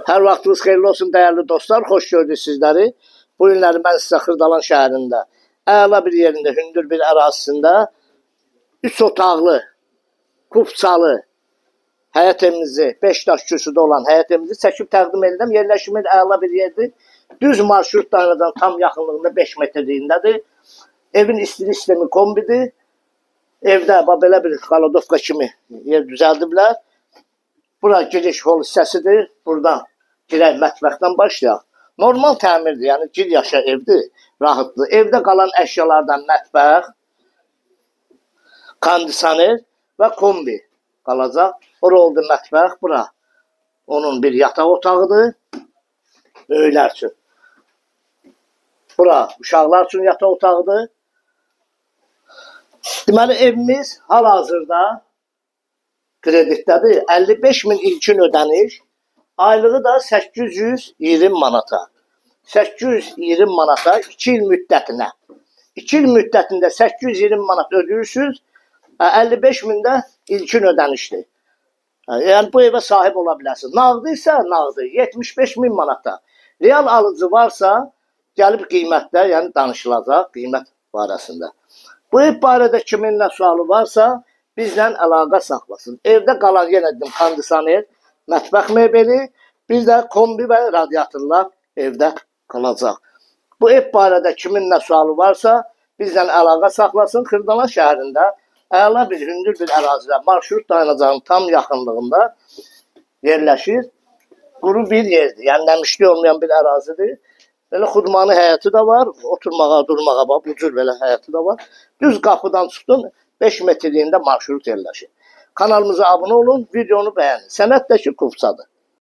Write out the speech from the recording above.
Hər vaxtınız xeyirli olsun dəyərli dostlar. Xoş gördük sizləri. Bu günləri mən sizə Xırdalan şəhərində, əla bir yerində, hündür bir ərazisində 3 otaqlı, kupçalı həyət evimizi, 5 daş kürsüdə olan həyət evimizi çəkib təqdim edirəm. Yerləşimi əla bir yerdir. Düz marşrut dayanacağın tam yaxınlığında 5 metrliyindədir. Evin istilik sistemi kombidir. Evdə belə bir xalodovka kimi yer düzəldiblər. Bura giriş hol hissəsidir. Buradan girək mətbəxdən başlayaq. Normal təmirdir, yəni gir yaşa evdir, rahatdır. Evdə qalan əşyalardan mətbəx, kondisioner və kombi qalacaq. Bura oldu mətbəx, bura onun bir yataq otağıdır, böyüklər üçün. Bura uşaqlar üçün yataq otağıdır. Deməli, evimiz hal-hazırda kreditdədir. 55.000 ilkin ödəniş, aylığı da 820 manata. 820 manata 2 il müddətinə. 2 il müddətində 820 manat ödəyirsiniz, 55.000 də ilkin ödənişdir. Yəni bu evə sahib ola bilərsiniz. Nağdı isə nağdı, 75.000 manata. Real alıcı varsa, gəlib qiymətdə, yəni danışılacaq qiymət barəsində. Bu ev barədə kimin nə sualı varsa, bizlə əlaqə saxlasın. Evdə qalan yenə dedim kondisioner, mətbəx mebeli, bir də kombi və radiatorlar evdə qalacaq. Bu ev barədə kimin nə sualı varsa, bizlə əlaqə saxlasın. Xırdalan şəhərində əla bir hündür bir ərazidə, marşrut dayanacağının tam yaxınlığında yerləşir. Quru bir yerdir, yəni nəmişli olmayan bir ərazidir. Belə xudmanı həyəti də var, oturmağa, durmağa, bu cür belə həyəti də var. Düz qapıdan çıxdın, 5 metrliyində marşrut yerləşir. Kanalımıza abunə olun, videonu bəyənin. Sənət də ki, kupçadır.